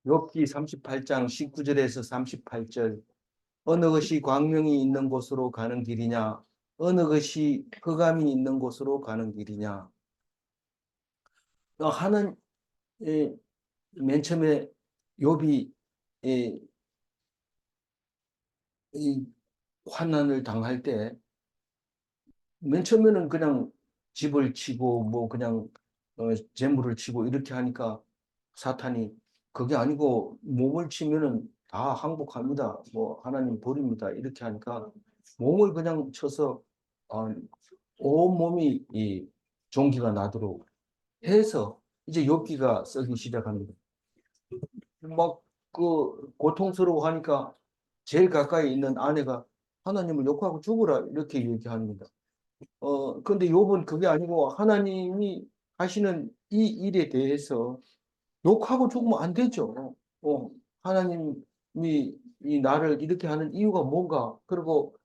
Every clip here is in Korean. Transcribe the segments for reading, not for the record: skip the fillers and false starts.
욥기 38장 19절에서 38절. 어느 것이 광명이 있는 곳으로 가는 길이냐? 어느 것이 흑암이 있는 곳으로 가는 길이냐? 하는 맨 처음에 욥이 이 환난을 당할 때 맨 처음에는 그냥 집을 치고 뭐 그냥 재물을 치고 이렇게 하니까 사탄이 그게 아니고 몸을 치면은 다 항복합니다. 뭐 하나님 버립니다. 이렇게 하니까 몸을 그냥 쳐서 어, 온몸이 이 종기가 나도록 해서 이제 욥기가 쓰기 시작합니다. 막 그 고통스러워 하니까 제일 가까이 있는 아내가 하나님을 욕하고 죽으라 이렇게 얘기합니다. 근데 욥은 그게 아니고 하나님이 하시는 이 일에 대해서 욕하고 죽으면 안 되죠. 하나님이 이 나를 이렇게 하는 이유가 뭔가, 그리고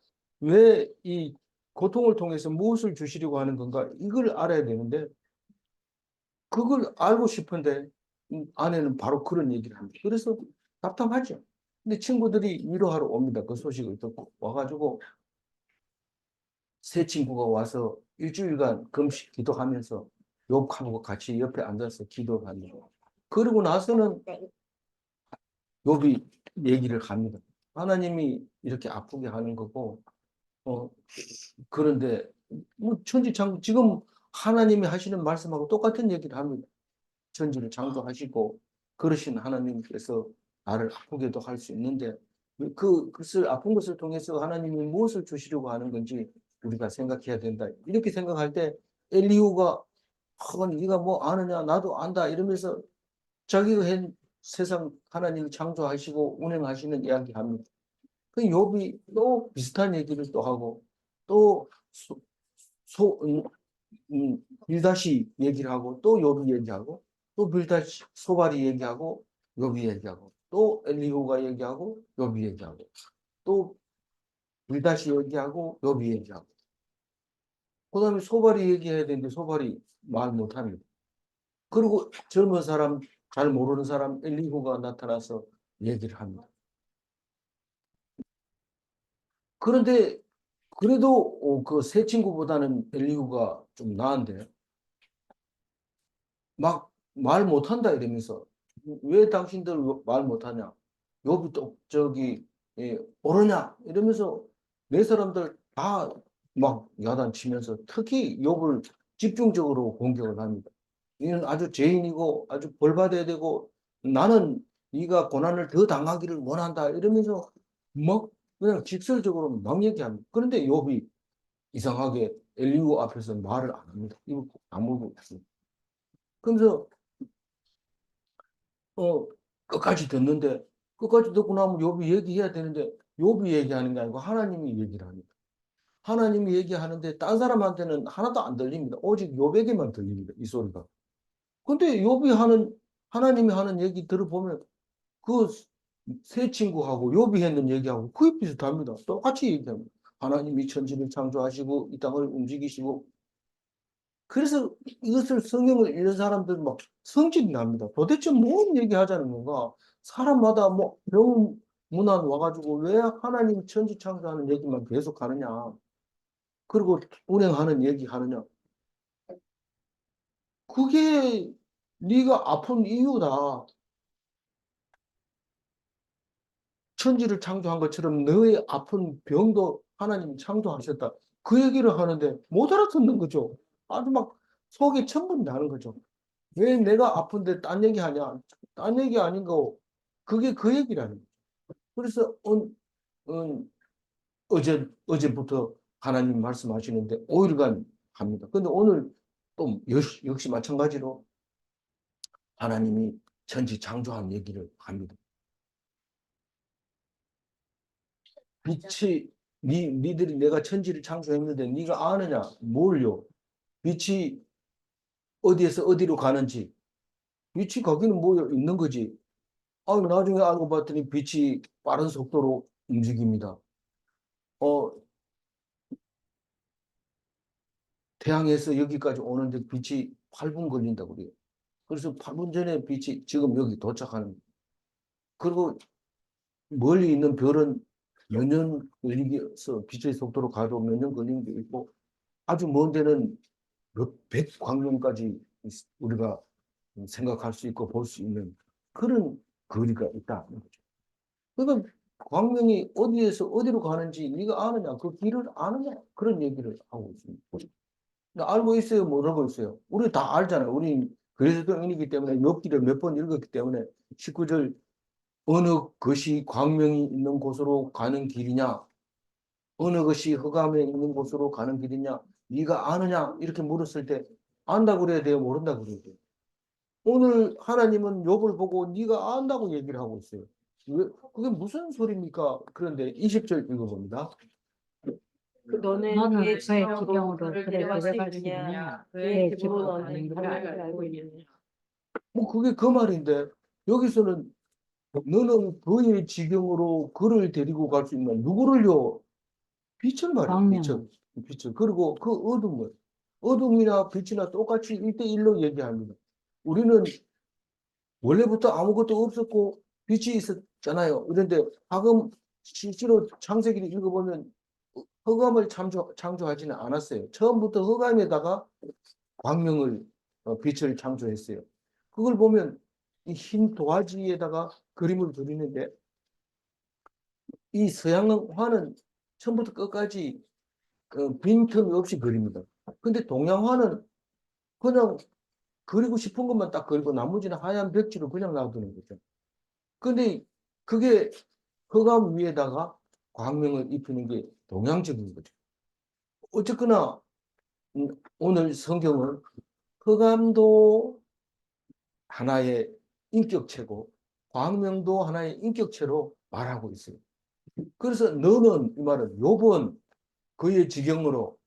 왜 이 고통을 통해서 무엇을 주시려고 하는 건가, 이걸 알아야 되는데, 그걸 알고 싶은데, 아내는 바로 그런 얘기를 합니다. 그래서 답답하죠. 근데 친구들이 위로하러 옵니다. 그 소식을 듣고 와가지고, 새 친구가 와서 일주일간 금식 기도하면서 욥하고 같이 옆에 앉아서 기도를 합니다. 그러고 나서는 욥이 얘기를 합니다. 하나님이 이렇게 아프게 하는 거고, 어, 그런데 뭐 천지창조 지금 하나님이 하시는 말씀하고 똑같은 얘기를 합니다. 천지를 창조하시고 그러신 하나님께서 나를 아프게도 할 수 있는데 그것을 아픈 것을 통해서 하나님이 무엇을 주시려고 하는 건지 우리가 생각해야 된다. 이렇게 생각할 때 엘리후가 네가 뭐 아느냐 나도 안다 이러면서 자기가 한 세상 하나님이 창조하시고 운행하시는 이야기합니다. 그 욥이 또 비슷한 얘기를 또 하고 또 빌다시 얘기를 하고 또 욥이 얘기하고 또 빌다시 소발이 얘기하고 욥이 얘기하고 또 엘리후가 얘기하고 욥이 얘기하고 또 빌다시 얘기하고 욥이 얘기하고 그다음에 소발이 얘기해야 되는데 소발이 말 못합니다. 그리고 젊은 사람 잘 모르는 사람 엘리후가 나타나서 얘기를 합니다. 그런데 그래도 그 새 친구보다는 엘리후가 좀 나은데 막 말 못한다 이러면서 왜 당신들 말 못하냐? 욥이 또 저기 오르냐? 이러면서 네 사람들 다 막 야단치면서 특히 욥을 집중적으로 공격을 합니다. 이는 아주 죄인이고 아주 벌 받아야 되고 나는 네가 고난을 더 당하기를 원한다 이러면서 막 그냥 직설적으로 막 얘기합니다. 그런데 욥이 이상하게 엘리후 앞에서 말을 안 합니다. 입을 꼭 다물고 있습니다. 그러면서 어, 끝까지 듣는데 끝까지 듣고 나면 욥이 얘기해야 되는데 욥이 얘기하는 게 아니고 하나님이 얘기를 합니다. 하나님이 얘기하는데 딴 사람한테는 하나도 안 들립니다. 오직 욥에게만 들립니다. 이 소리가. 근데 욥이 하는 하나님이 하는 얘기 들어보면 그 새 친구하고 욥이 했는 얘기하고 거의 비슷합니다. 똑같이 얘기합니다. 하나님이 천지를 창조하시고 이 땅을 움직이시고 그래서 이것을 성경을 읽는 사람들 막 성질이 납니다. 도대체 뭔 얘기하자는 건가? 사람마다 뭐 명문안 와가지고 왜 하나님 천지 창조하는 얘기만 계속 하느냐? 그리고 운행하는 얘기 하느냐? 그게 네가 아픈 이유다. 천지를 창조한 것처럼 너의 아픈 병도 하나님이 창조하셨다. 그 얘기를 하는데 못 알아듣는 거죠. 아주 막 속이 천분이 나는 거죠. 왜 내가 아픈데 딴 얘기 하냐? 딴 얘기 아닌 거. 그게 그 얘기라는 거죠. 그래서 어제부터 하나님 말씀하시는데 5일간 합니다. 근데 오늘 또 역시 마찬가지로 하나님이 천지 창조한 얘기를 합니다. 빛이 니들이 내가 천지를 창조했는데 네가 아느냐? 뭘요? 빛이 어디에서 어디로 가는지. 빛이 거기는 뭐 있는 거지. 나중에 알고 봤더니 빛이 빠른 속도로 움직입니다. 어, 태양에서 여기까지 오는데 빛이 8분 걸린다고 그래요. 그래서 8분 전에 빛이 지금 여기 도착하는. 그리고 멀리 있는 별은 몇 년 걸리기서 빛의 속도로 가도 몇 년 걸리는 게 있고 아주 먼 데는 몇백 광년까지 우리가 생각할 수 있고 볼 수 있는 그런 거리가 있다는 거죠. 그러니까 광명이 어디에서 어디로 가는지 네가 아느냐, 그 길을 아느냐 그런 얘기를 하고 있습니다. 알고 있어요, 모르고 있어요. 우리 다 알잖아요. 우리 그리스도인이기 때문에 욥기를 몇 번 읽었기 때문에 19절 어느 것이 광명이 있는 곳으로 가는 길이냐, 어느 것이 흑암에 있는 곳으로 가는 길이냐, 네가 아느냐 이렇게 물었을 때 안다고 그래야 돼요, 모른다고 그래야 돼요. 오늘 하나님은 욥을 보고 네가 안다고 얘기를 하고 있어요. 왜, 그게 무슨 소리입니까? 그런데 20절 읽어봅니다. 너는 너는 그의 그의 지경으로 지경으로 그를 그를 데려갈 수 데려갈 수 있느냐? 있느냐? 그의 그의 집으로 집으로 너는 가는 그를 길을 알고 있느냐? 뭐 그게 그 말인데 여기서는 너는 그의 지경으로 그를 데리고 갈 수 있는 누구를요? 빛을 말이에요. 광명. 빛을. 그리고 그 어둠을. 어둠이나 빛이나 똑같이 1대1로 얘기합니다. 우리는 원래부터 아무것도 없었고 빛이 있었잖아요. 그런데 방금 실제로 창세기를 읽어보면 흑암을 창조하지는 않았어요. 처음부터 흑암에다가 광명을 빛을 창조했어요. 그걸 보면 이 흰 도화지에다가 그림을 그리는데 이 서양화는 처음부터 끝까지 빈틈이 없이 그립니다. 근데 동양화는 그냥 그리고 싶은 것만 딱 그리고 나머지는 하얀 벽지로 그냥 놔두는 거죠. 근데 그게 흑암 위에다가 광명을 입히는 게 동양적인 거죠. 어쨌거나 오늘 성경은 흑암도 하나의 인격체고 광명도 하나의 인격체로 말하고 있어요. 그래서 너는 이 말은 욥은 그의 지경으로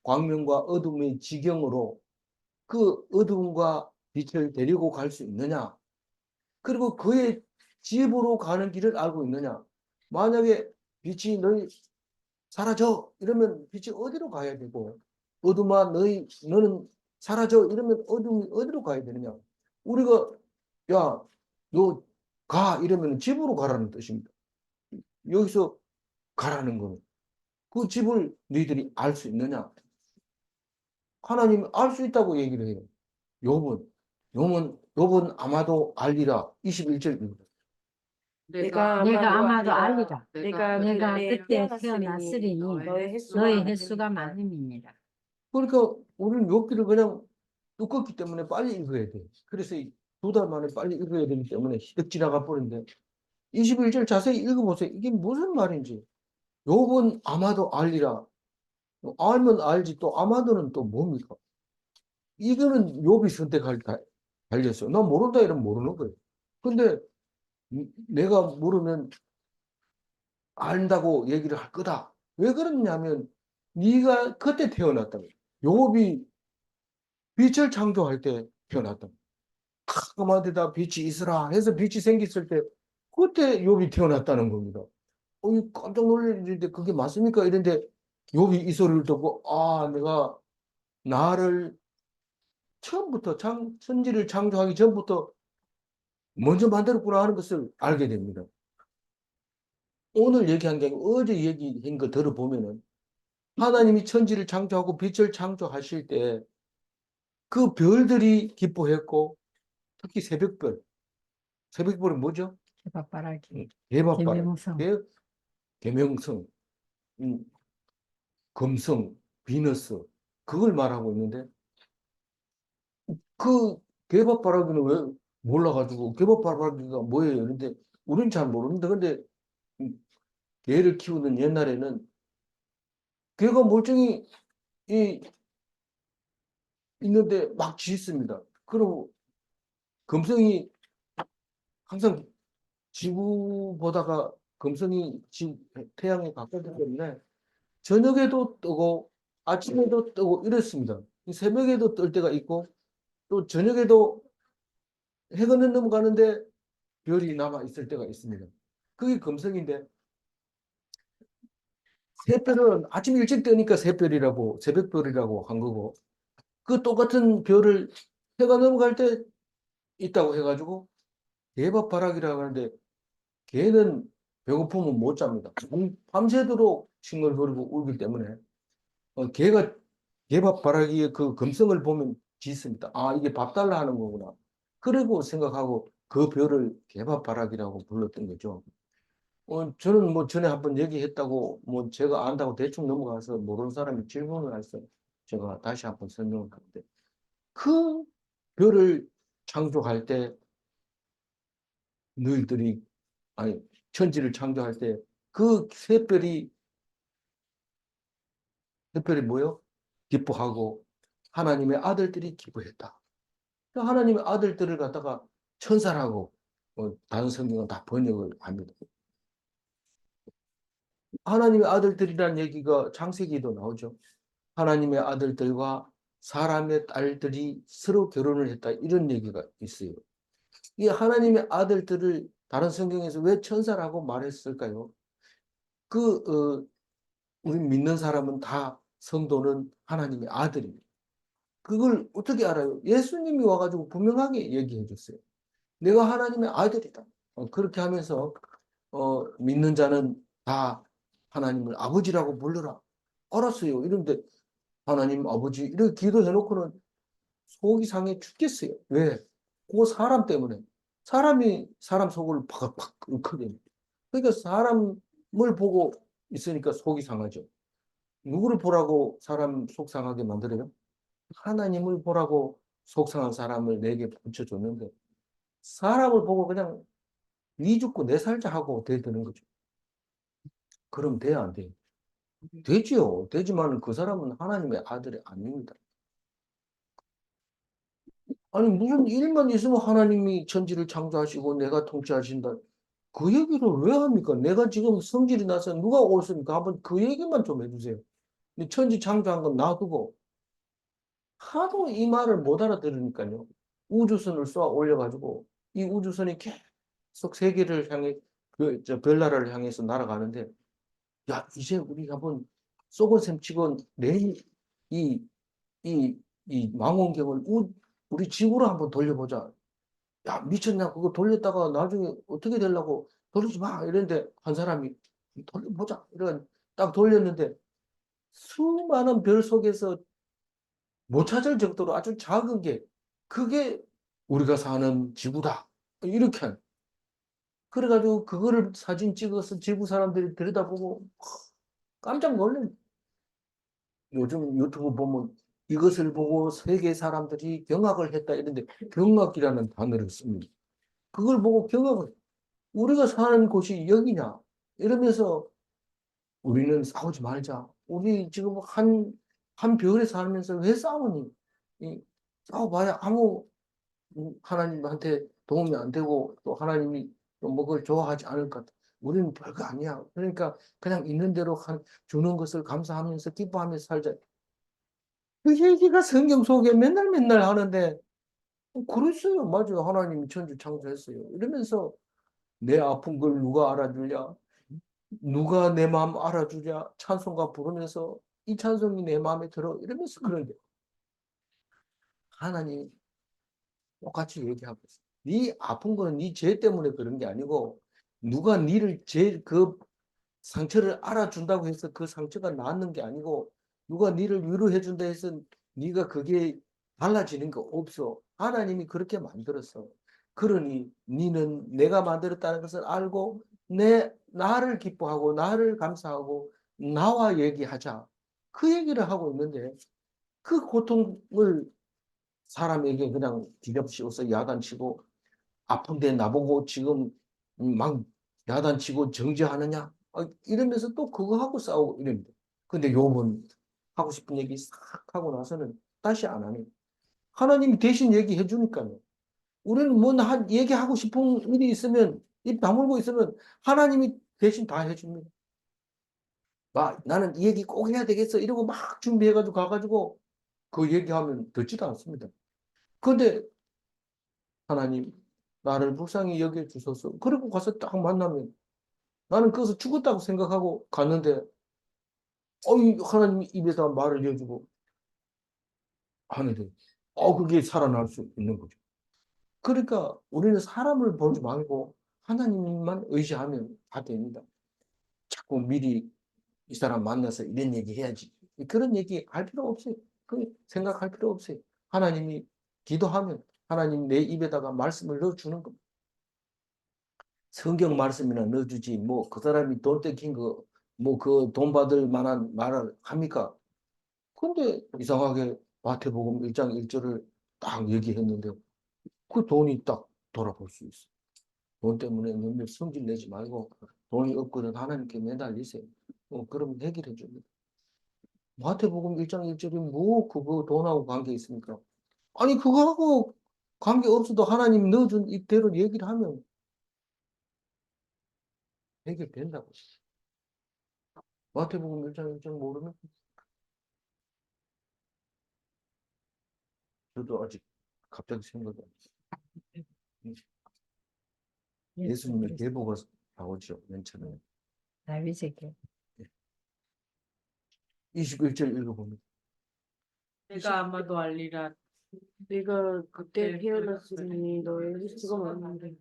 광명과 어둠의 지경으로 그 어둠과 빛을 데리고 갈 수 있느냐? 그리고 그의 집으로 가는 길을 알고 있느냐? 만약에 빛이 너희 사라져 이러면 빛이 어디로 가야 되고 어둠아 너는 사라져 이러면 어둠이 어디로 가야 되느냐? 우리가 야 너 가 이러면 집으로 가라는 뜻입니다. 여기서 가라는 거는 그 집을 너희들이 알 수 있느냐? 하나님이 알 수 있다고 얘기를 해요. 욥은 아마도 알리라. 21절입니다. 내가 아마도 알리라. 내가 내가 그때 그때 태어났으리니 태어났으리니 너의 횟수가 너의 횟수가 많음이니라. 그러니까 우리는 욥기를 그냥 두껍기 때문에 빨리 읽어야 돼. 그래서 2달 만에 빨리 읽어야 되기 때문에 휙 지나가 버리는데 21절 자세히 읽어보세요. 이게 무슨 말인지. 욥은 아마도 알리라. 알면 알지 또 아마도는 또 뭡니까? 이거는 욥이 선택할 달렸어. 나 모른다 이러면 모르는 거예요. 근데 내가 모르면 안다고 얘기를 할 거다. 왜 그러냐면 네가 그때 태어났다고. 욥이 빛을 창조할 때 태어났다. 까마데다 빛이 있으라 해서 빛이 생겼을 때 그때 욥이 태어났다는 겁니다. 깜짝 놀랐는데 그게 맞습니까? 이런데 욥이 이 소리를 듣고 내가 나를 처음부터 천지를 창조하기 전부터 먼저 만들었구나 하는 것을 알게 됩니다. 오늘 얘기한 게 아니고 어제 얘기한 거 들어보면은 하나님이 천지를 창조하고 빛을 창조하실 때 그 별들이 기뻐했고 특히 새벽별이 뭐죠? 대박바라기. 대박바라기, 계명성. 계명성, 음, 금성, 비너스 그걸 말하고 있는데 그 개밥바라기는 왜 몰라가지고 개밥바라기가 뭐예요? 근데 우리는 잘 모르는데 근데 개를 키우는 옛날에는 개가 멀쩡히 있는데 막 짖습니다. 그리고 금성이 항상 지구보다가 금성이 태양에 가깝기 때문에 저녁에도 뜨고 아침에도 뜨고 이렇습니다. 새벽에도 뜰 때가 있고 또 저녁에도 해가 넘어가는데 별이 남아 있을 때가 있습니다. 그게 금성인데 새별은 아침 일찍 뜨니까 새별이라고 새벽별이라고 한 거고 그 똑같은 별을 해가 넘어갈 때 있다고 해가지고 개밥바락이라고 하는데 개는 배고프면 못 잡니다. 밤새도록 칭얼거리고 울기 때문에 개가 개밥바라기의 그 금성을 보면 짓습니다. 아, 이게 밥 달라 하는 거구나. 그리고 생각하고 그 별을 개밥바라기라고 불렀던 거죠. 저는 뭐 전에 한번 얘기했다고 뭐 제가 안다고 대충 넘어가서 모르는 사람이 질문을 해서 제가 다시 한번 설명을 하는데 그 별을 창조할 때 너희들이 아니 천지를 창조할 때 그 샛별이 뭐요? 기뻐하고 하나님의 아들들이 기뻐했다. 그 하나님의 아들들을 갖다가 천사라고 다른 성경은 다 번역을 합니다. 하나님의 아들들이라는 얘기가 창세기에도 나오죠. 하나님의 아들들과 사람의 딸들이 서로 결혼을 했다. 이런 얘기가 있어요. 이 하나님의 아들들을 다른 성경에서 왜 천사라고 말했을까요? 우리 믿는 사람은 다 성도는 하나님의 아들입니다. 그걸 어떻게 알아요? 예수님이 와가지고 분명하게 얘기해 줬어요. 내가 하나님의 아들이다. 그렇게 하면서 믿는 자는 다 하나님을 아버지라고 불러라. 알았어요. 이런데 하나님 아버지 이렇게 기도해놓고는 속이 상해 죽겠어요. 왜? 그 사람 때문에. 사람이 사람 속을 팍팍 끓거든요. 그러니까 사람을 보고 있으니까 속이 상하죠. 누구를 보라고 사람 속 상하게 만들어요? 하나님을 보라고 속상한 사람을 내게 붙여줬는데 사람을 보고 그냥 위 죽고 내 살자 하고 대드는 거죠. 그럼 돼야 안 돼요? 되지요. 되지만 그 사람은 하나님의 아들이 아닙니다. 아니 무슨 일만 있으면 하나님이 천지를 창조하시고 내가 통치하신다. 그 얘기를 왜 합니까? 내가 지금 성질이 나서 누가 옳습니까? 한번 그 얘기만 좀 해주세요. 근데 천지 창조한 건 놔두고 하도 이 말을 못 알아들으니까요. 우주선을 쏘아 올려가지고 이 우주선이 계속 세계를 향해 저 별나라를 향해서 날아가는데 야 이제 우리 한번 쏘고 셈치고 내일 이, 이 망원경을 우리 지구로 한번 돌려보자. 야 미쳤냐 그거 돌렸다가 나중에 어떻게 되려고 돌리지 마 이랬는데 한 사람이 돌려보자 이런 딱 돌렸는데 수많은 별 속에서 못 찾을 정도로 아주 작은 게 그게 우리가 사는 지구다. 이렇게 그래가지고 그거를 사진 찍어서 지구 사람들이 들여다보고 깜짝 놀래. 요즘 유튜브 보면 이것을 보고 세계 사람들이 경악을 했다 이런데 경악이라는 단어를 씁니다. 그걸 보고 경악을 우리가 사는 곳이 여기냐 이러면서 우리는 싸우지 말자. 우리 지금 한 별에 살면서 왜 싸우니? 싸워봐야 아무 하나님한테 도움이 안 되고 또 하나님이 또뭐 그걸 좋아하지 않을 것 같아. 우리는 별거 아니야. 그러니까 그냥 있는 대로 주는 것을 감사하면서 기뻐하면서 살자. 그 얘기가 성경 속에 맨날 맨날 하는데 그랬어요. 맞아요. 하나님이 천주 창조했어요. 이러면서 내 아픈 걸 누가 알아주냐? 누가 내 마음 알아주냐? 찬송가 부르면서 이 찬송이 내 마음에 들어. 이러면서 그런데 하나님 똑같이 얘기하고 있어. 네 아픈 거는 네 죄 때문에 그런 게 아니고 누가 니를 그 상처를 알아준다고 해서 그 상처가 낫는 게 아니고 누가 니를 위로해 준다 해서 네가 그게 달라지는 거 없어. 하나님이 그렇게 만들었어. 그러니 니는 내가 만들었다는 것을 알고 나를 기뻐하고 나를 감사하고 나와 얘기하자. 그 얘기를 하고 있는데 그 고통을 사람에게 그냥 뒤집씌워서 야단치고 아픈데 나보고 지금 막 야단치고 정죄하느냐? 이러면서 또 그거 하고 싸우고 이럽니다. 근데 요번 하고 싶은 얘기 싹 하고 나서는 다시 안 하네. 하나님이 대신 얘기해 주니까요. 우리는 얘기하고 싶은 일이 있으면 입 다물고 있으면 하나님이 대신 다 해줍니다. 나는 이 얘기 꼭 해야 되겠어 이러고 막 준비해가지고 가가지고 그 얘기하면 듣지도 않습니다. 근데 하나님 나를 불쌍히 여겨 주소서. 그리고 가서 딱 만나면 나는 거기서 죽었다고 생각하고 갔는데 하나님이 입에다 말을 이어주고 하는데 그게 살아날 수 있는 거죠. 그러니까 우리는 사람을 보지 말고 하나님만 의지하면 다 됩니다. 자꾸 미리 이 사람 만나서 이런 얘기 해야지. 그런 얘기 할 필요 없어요. 그 생각할 필요 없어요. 하나님이 기도하면 하나님 내 입에다가 말씀을 넣어주는 겁니다. 성경 말씀이나 넣어주지 뭐 그 사람이 돈 떼긴 거 뭐 그 돈 받을 만한 말을 합니까? 근데 이상하게 마태복음 1장 1절을 딱 얘기했는데 그 돈이 딱 돌아볼 수 있어. 돈 때문에 너무 성질 내지 말고 돈이 없거든 하나님께 매달리세요. 그러면 해결해 줍니다. 마태복음 1장 1절이 뭐 그거 돈하고 관계 있습니까? 아니 그거하고 관계 없어도 하나님 넣어준 이대로 얘기를 하면 해결된다고. 마태복음 1장 1절 모르면 저도 아직 갑자기 생각이 안 나요. 예수님의 계보가 나오죠. 맨 처음에. 다윗의 계 21절 읽어보면 내가 아마도 알리라. 네가 그때 태어났으니 너의 횟수가 많은데.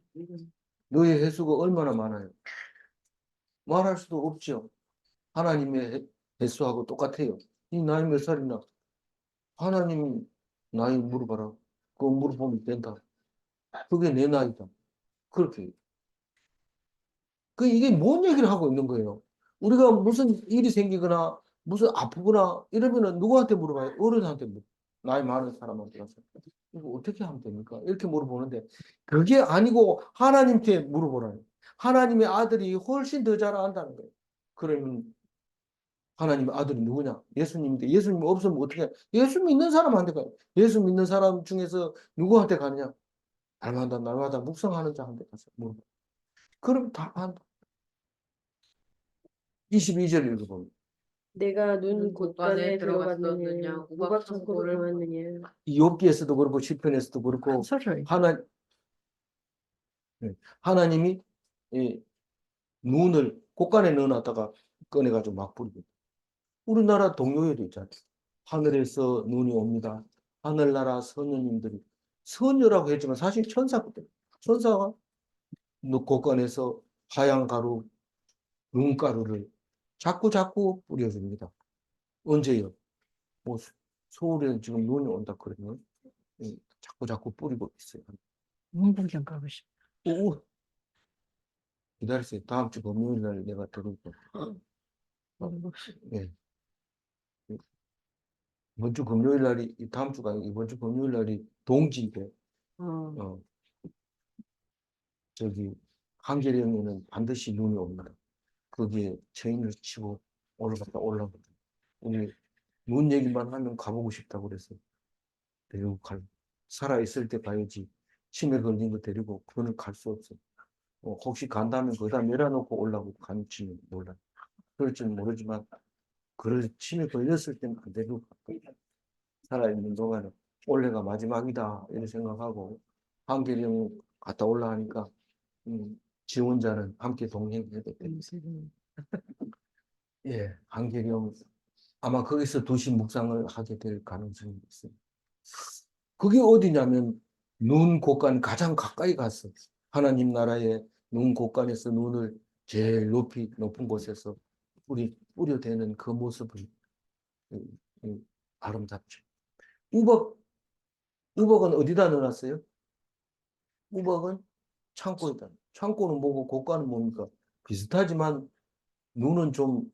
너의 횟수가 얼마나 많아요? 말할 수도 없죠. 하나님의 횟수하고 똑같아요. 이 나이 몇 살이나? 하나님 나이 물어봐라. 그거 물어보면 된다. 그게 내 나이다. 그렇게. 이게 뭔 얘기를 하고 있는 거예요? 우리가 무슨 일이 생기거나 무슨 아프거나 이러면은 누구한테 물어봐요? 어른한테 물어봐요. 나이 많은 사람한테 가서. 이거 어떻게 하면 됩니까? 이렇게 물어보는데 그게 아니고 하나님께 물어보라요. 하나님의 아들이 훨씬 더 잘 안다는 거예요. 그러면 하나님의 아들이 누구냐? 예수님인데 예수님 없으면 어떻게 해? 예수 믿는 사람한테 가요. 예수 믿는 사람 중에서 누구한테 가느냐? 날마다 묵상하는 자한테 가서 물어봐. 그럼 다 안다. 22절 읽어보면 내가 눈 곳간에 들어갔느냐 우박 창고를 보았느냐. 이 욥기에서도 그렇고 시편에서도 그렇고 소를 하나님이 이 눈을 곳간에 넣어놨다가 꺼내가지고 막 뿌리고 우리나라 동요에도 있잖아요. 하늘에서 눈이 옵니다. 하늘나라 선녀님들이 선녀라고 했지만 사실 천사거든요. 천사가 곳간에서 하얀 가루, 눈가루를 자꾸 뿌려줍니다. 언제요? 뭐 서울에 지금 눈이 온다 그러면 자꾸 뿌리고 있어요. 문구경 가고 싶어. 오, 기다리세요. 다음 주 금요일 날 내가 들을 거. 예. 이번 주 금요일 날이 다음 주가 아니고 이번 주 금요일 날이 동지인데 어, 저기 한계령에는 반드시 눈이 옵니다. 거기에 체인을 치고 올라갑니다. 우리 눈 얘기만 하면 가보고 싶다고 그래서 데리고 살아있을 때 가야지. 치매 걸린 거 데리고 그거는 갈 수 없어. 혹시 간다면 거기다 내려놓고 올라고 간지는 몰라. 그럴 줄 모르지만 그럴 치매 걸렸을 때는 안 데리고 가. 살아있는 동안은 올해가 마지막이다 이렇게 생각하고 한계령 갔다 올라가니까 지 혼자는 함께 동행해야 돼. 예, 한계령 아마 거기서 도시 묵상을 하게 될 가능성이 있어요. 그게 어디냐면 눈 곳간 가장 가까이 갔어. 하나님 나라의 눈 곳간에서 눈을 제일 높은 곳에서 뿌려대는 그 모습을 아름답죠. 우박은 어디다 넣어놨어요? 우박은 창고에다. 창고는 뭐고 곳간은 뭡니까? 비슷하지만 눈은 좀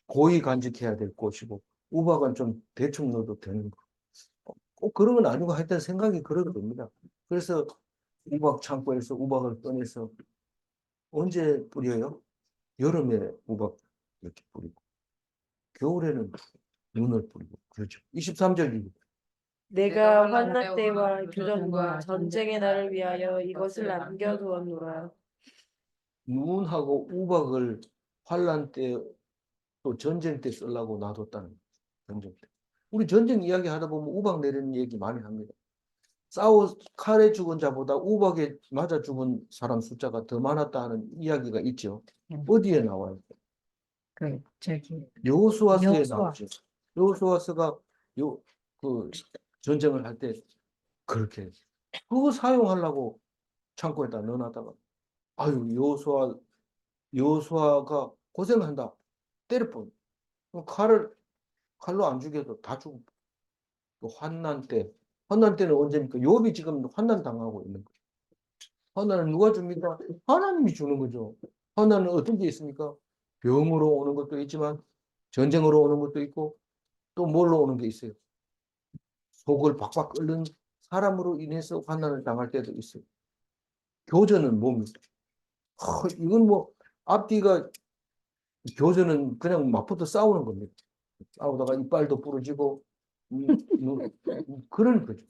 고이 간직해야 될 곳이고 우박은 좀 대충 넣어도 되는 거. 꼭 그런 건 아니고 하여튼 생각이 그러게 됩니다. 그래서 우박 창고에서 우박을 꺼내서 언제 뿌려요? 여름에 우박 이렇게 뿌리고 겨울에는 눈을 뿌리고 그렇죠. 23절 내가 환난 때와 교전과 전쟁의 날을 위하여 이것을 남겨두었노라. 눈하고 우박을 환란 때 또 전쟁 때 쓰려고 놔뒀다는 전쟁 때. 우리 전쟁 이야기 하다 보면 우박 내리는 얘기 많이 합니다. 칼에 죽은 자보다 우박에 맞아 죽은 사람 숫자가 더 많았다는 이야기가 있죠. 어디에 나와요? 저기 여호수아서에 여호수아. 나오죠. 여호수아서가 그 전쟁을 할 때 그렇게 그거 사용하려고 창고에다 넣어놨다가 아유 여호수아가 고생한다. 때려뿐. 칼로 안 죽여도 다 죽어. 그 환난 때. 환난 때는 언제입니까? 욥이 지금 환난 당하고 있는 거예요. 환난을 누가 줍니까? 하나님이 주는 거죠. 환난은 어떤 게 있습니까? 병으로 오는 것도 있지만 전쟁으로 오는 것도 있고 또 뭘로 오는 게 있어요. 속을 박박 끓는 사람으로 인해서 환난을 당할 때도 있어요. 교전은 뭡니까? 이건 뭐 앞뒤가 교전은 그냥 맞붙어 싸우는 겁니다. 싸우다가 이빨도 부러지고 그런 거죠.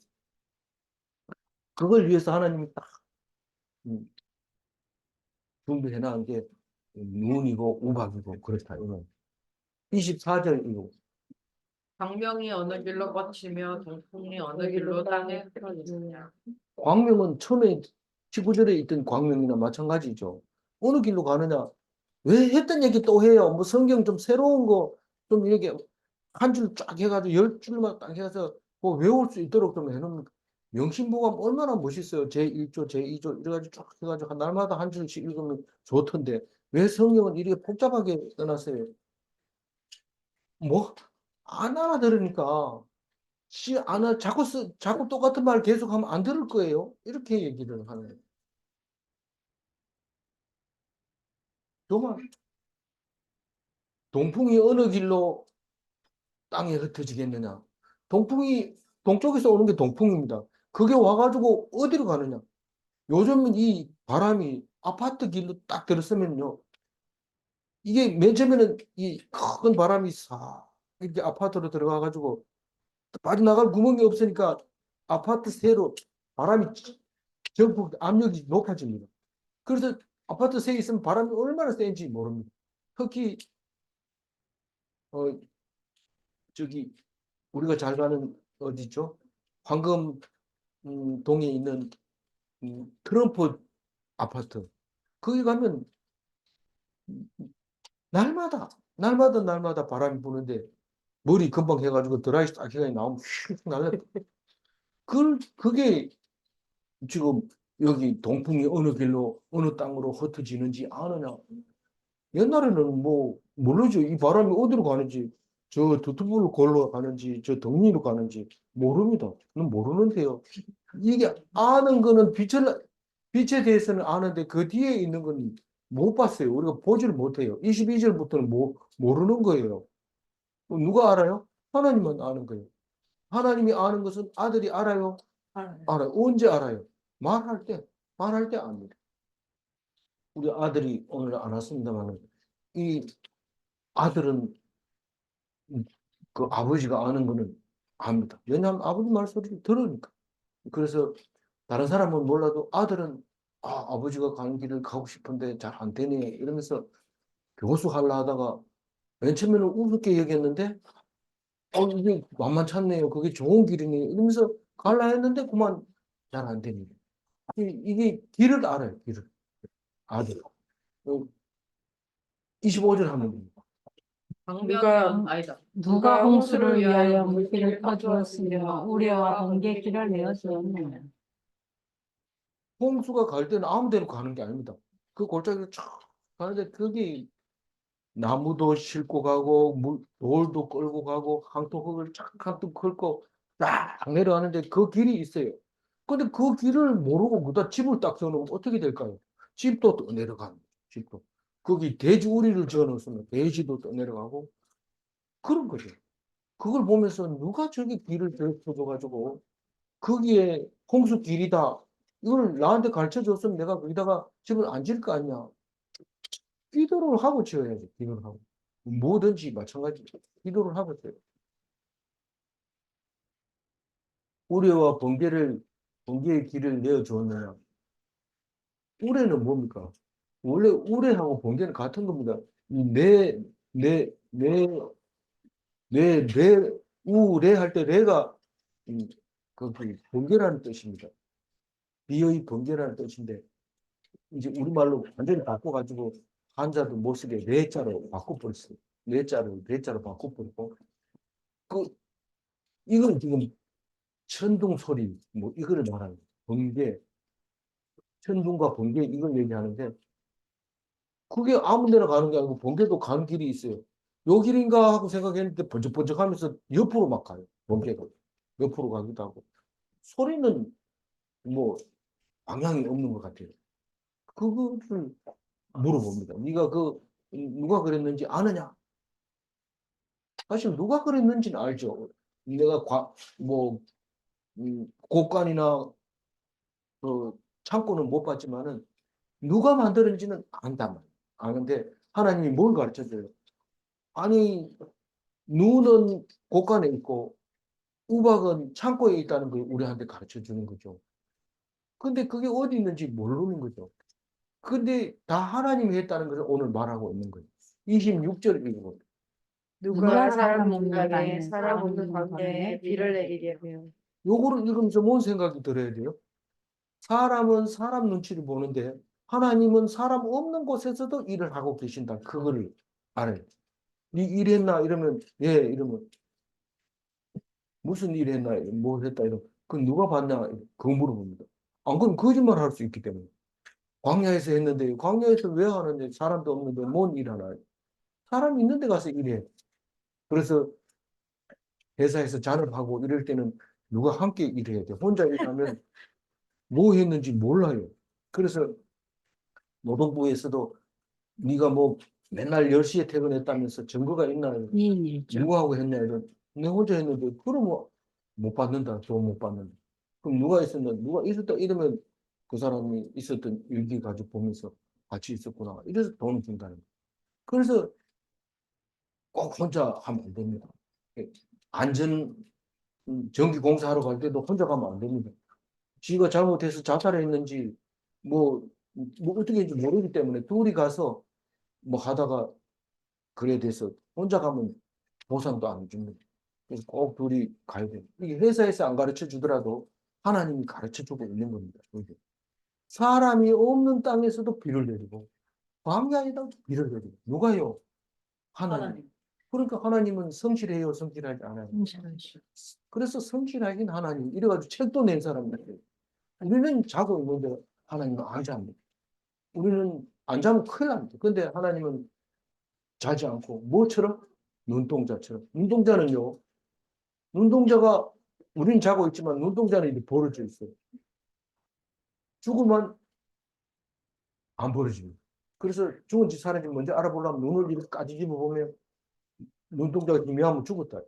그걸 위해서 하나님이 딱 음, 준비해 놓은 게 눈이고 우박이고 그렇다. 이건 24절이고 광명이 어느 길로 뻗치며 동풍이 어느 길로 땅에 흐르느냐. 광명은 처음에 19절에 있던 광명이나 마찬가지죠. 어느 길로 가느냐? 왜 했던 얘기 또 해요? 뭐 성경 좀 새로운 거 좀 이렇게 한 줄 쫙 해가지고 10줄만 딱 해서 뭐 외울 수 있도록 좀 해놓으면 명심보감 얼마나 멋있어요. 제1조, 제2조 이래가지고 쫙 해가지고 날마다 한 줄씩 읽으면 좋던데 왜 성경은 이렇게 복잡하게 써놨어요? 뭐? 안 알아들으니까 자꾸 똑같은 말 계속하면 안 들을 거예요. 이렇게 얘기를 하는. 정말 동풍이 어느 길로 땅에 흩어지겠느냐. 동풍이 동쪽에서 오는 게 동풍입니다. 그게 와가지고 어디로 가느냐. 요즘은 이 바람이 아파트 길로 딱 들었으면요. 이게 맨 처음에는 이 큰 바람이 싹 이렇게 아파트로 들어가가지고 빠져나갈 구멍이 없으니까 아파트 세로 바람이 전폭 압력이 높아집니다. 그래서 아파트 세에 있으면 바람이 얼마나 세인지 모릅니다. 특히 어 저기 우리가 잘 가는 어디죠? 황금 동에 있는 트럼프 아파트. 거기 가면 날마다 바람이 부는데 머리 금방 해가지고 드라이 딱 해가지고 나오면 휙 날라. 그게 지금 여기 동풍이 어느 길로 어느 땅으로 흩어지는지 아느냐. 옛날에는 뭐 모르죠. 이 바람이 어디로 가는지 저 두투불로 걸로 가는지 저 덕리로 가는지 모릅니다. 저는 모르는데요. 이게 아는 거는 빛에 대해서는 아는데 그 뒤에 있는 건 못 봤어요. 우리가 보지를 못해요. 22절부터는 모르는 거예요. 누가 알아요? 하나님만 아는 거예요. 하나님이 아는 것은 아들이 알아요? 알아요. 언제 알아요? 말할 때 압니다. 우리 아들이 오늘 안 왔습니다만 이 아들은 그 아버지가 아는 거는 압니다. 왜냐하면 아버지 말소리를 들으니까. 그래서 다른 사람은 몰라도 아들은 아버지가 가는 길을 가고 싶은데 잘 안 되네 이러면서 교수 하려 하다가 맨 처음에는 우습게 얘기했는데 이게 만만찮네요. 그게 좋은 길이네 이러면서 갈라 했는데 그만 잘 안 됩니다. 이게 길을 알아요. 길을. 아들. 25절 하면 됩니다. 광명이 아니다. 누가 홍수를 위하여 물길을 퍼주었으며 우레와 번개길을 내어주었느냐. 홍수가 갈 때는 아무 데로 가는 게 아닙니다. 그 골짜기를 쫙 가는데 그게 나무도 싣고 가고 돌도 끌고 가고 항토흙을 쫙 한통 긁고 딱 내려가는데 그 길이 있어요. 근데 그 길을 모르고 그다 집을 딱 세워놓으면 어떻게 될까요? 집도 또 내려가는 집도. 거기 돼지 우리를 지어놓으면 돼지도 또 내려가고 그런 거죠. 그걸 보면서 누가 저기 길을 펴줘가지고 거기에 홍수 길이다. 이걸 나한테 가르쳐 줬으면 내가 거기다가 집을 안 지을 거 아니야. 기도를 하고 지어야지. 기도를 하고. 뭐든지 마찬가지. 기도를 하고 지어요. 우레와 번개의 길을 내어 주었느냐. 우레는 뭡니까? 원래 우레하고 번개는 같은 겁니다. 내, 내, 우레 할 때 레가 그 번개라는 뜻입니다. 비의 번개라는 뜻인데 이제 우리말로 완전히 바꿔가지고 한자도 못 쓰게 뇌자로 바꿔버렸어요. 뇌자로 바꿔버리고 그 이건 지금 천둥 소리 뭐 이거를 말하는 거예요. 번개, 천둥과 번개 이걸 얘기하는데 그게 아무 데나 가는 게 아니고 번개도 가는 길이 있어요. 요 길인가 하고 생각했는데 번쩍번쩍 하면서 옆으로 막 가요. 번개가. 옆으로 가기도 하고. 소리는 뭐 방향이 없는 것 같아요. 그거를 물어봅니다. 네가 누가 그랬는지 아느냐? 사실 누가 그랬는지는 알죠. 내가 곡간이나 그 창고는 못 봤지만은 누가 만들었는지는 안단 말이에요. 아는데 하나님이 뭘 가르쳐 줘요? 아니, 누는 곡간에 있고 우박은 창고에 있다는 걸 우리한테 가르쳐 주는 거죠. 근데 그게 어디 있는지 모르는 거죠. 근데 다 하나님이 했다는 것을 오늘 말하고 있는 거예요. 26절 읽어보세요. 누가 사람 없는 땅에 땅에 사람 없는 광야에 비를 내리게 하며 요거를 읽으면서 뭔 생각이 들어야 돼요? 사람은 사람 눈치를 보는데 하나님은 사람 없는 곳에서도 일을 하고 계신다. 그거를 알아요. 네 일했나? 이러면 예, 이러면 무슨 일 했나? 뭐 했다? 이러면 그 누가 봤냐? 그거 물어봅니다. 안 그럼 거짓말 할 수 있기 때문에. 광야에서 했는데 광야에서 왜 하는데 사람도 없는데 뭔 일 하나? 사람 있는 데 가서 일해. 그래서 회사에서 잔업하고 이럴 때는 누가 함께 일해야 돼. 혼자 일하면 뭐 했는지 몰라요. 그래서 노동부에서도 네가 뭐 맨날 10시에 퇴근했다면서 증거가 있나? 미인일죠. 누구하고 했냐? 이런. 내 혼자 했는데 그러면 못 받는다. 돈 못 받는다. 그럼 누가 있었나? 누가 있었다 이러면 그 사람이 있었던 일기 가지고 보면서 같이 있었구나. 이래서 돈을 준다는 거예요. 그래서 꼭 혼자 하면 안 됩니다. 안전 전기 공사하러 갈 때도 혼자 가면 안 됩니다. 지가 잘못해서 자살했는지 뭐 어떻게 했는지 모르기 때문에 둘이 가서 뭐 하다가 그래 돼서 혼자 가면 보상도 안 줍니다. 그래서 꼭 둘이 가야 돼요. 이게 회사에서 안 가르쳐 주더라도 하나님이 가르쳐 주고 있는 겁니다. 이게. 사람이 없는 땅에서도 비를 내리고 광야에다 비를 내리고 누가요? 하나님. 그러니까 하나님은 성실해요, 성실하지 않아요. 성실하시오. 그래서 성실하긴 하나님. 이래가지고 책도 낸 사람들. 우리는 자고 있는데 하나님은 안 잡니다. 우리는 안 자면 큰일 납니다. 근데 하나님은 자지 않고 뭐처럼? 눈동자처럼. 눈동자는요. 눈동자가 우리는 자고 있지만 눈동자는 이렇게 벌어져 있어요. 죽으면 안 벌어집니다. 그래서 죽은 지 살았는지 먼저 알아보려면 눈을 이렇게 까지집어 보면 눈동자가 희미하면 죽었다.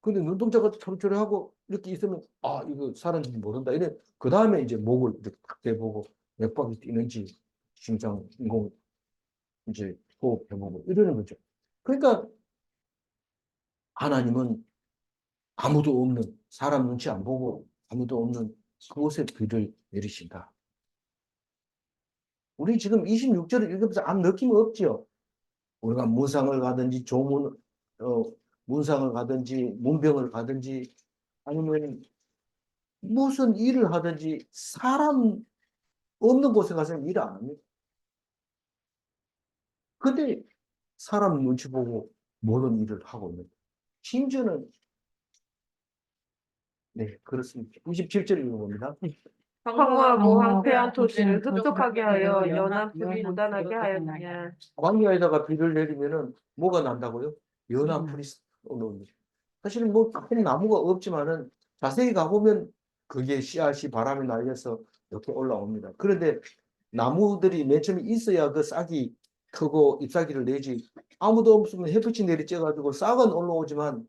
근데 눈동자가 초록초록하고 이렇게 있으면 아 이거 살았는지 모른다. 이래 그 다음에 이제 목을 이렇게 딱 대보고 맥박이 뛰는지 심장 인공 이제 호흡해보고 이러는 거죠. 그러니까 하나님은 아무도 없는 사람 눈치 안 보고 아무도 없는 그곳에 비를 내리신다. 우리 지금 26절을 읽으면서 아무 느낌 없죠? 우리가 무상을 가든지 어, 문상을 가든지 문병을 가든지 아니면 무슨 일을 하든지 사람 없는 곳에 가서 일 안 합니다. 근데 사람 눈치 보고 모든 일을 하고 있는 거예요. 심지어는 네 그렇습니다. 27절 읽어봅니다. 황무하고 황폐한 토지를 흡족하게 하여 연한 풀이 돋아나게 하였느냐. 광야에다가 비를 내리면은 뭐가 난다고요? 연한 풀이 올라옵니다. 사실은 뭐 큰 나무가 없지만은 자세히 가보면 그게 씨앗이 바람에 날려서 이렇게 올라옵니다. 그런데 나무들이 맨 처음에 있어야 그 싹이 크고 잎사귀를 내지 아무도 없으면 햇빛이 내리쬐가지고 싹은 올라오지만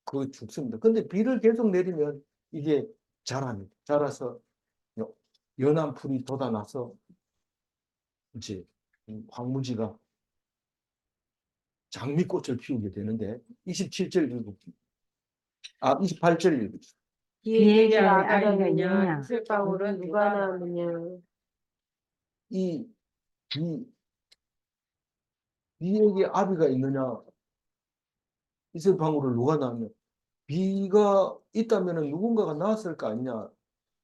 그 죽습니다. 근데 비를 계속 내리면 이게 자랍니다. 자라서 연한 풀이 돋아나서 이제 황무지가 장미꽃을 피우게 되는데 27절 읽고 28절 읽고 비에게 아비가 아비가 있느냐. 있느냐. 이슬방울은 누가 낳았느냐. 이 비에게 아비가 있느냐 이슬 방울을 누가 낳으며 비가 있다면 누군가가 낳았을 거 아니냐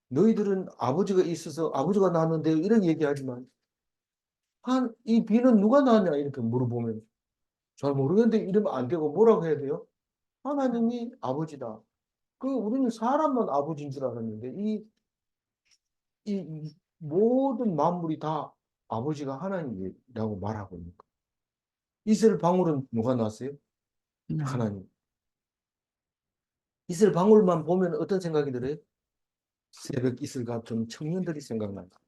너희들은 아버지가 있어서 아버지가 낳았는데 이런 얘기하지만 이 비는 누가 낳았냐 이렇게 물어보면 잘 모르겠는데 이러면 안 되고 뭐라고 해야 돼요? 하나님이 아버지다. 우리는 사람만 아버지인 줄 알았는데 이 이 모든 만물이 다 아버지가 하나님이라고 말하고 있는 거예요. 이슬 방울은 누가 났어요? 하나님. 이슬 방울만 보면 어떤 생각이 들어요? 새벽 이슬 같은 청년들이 생각난다.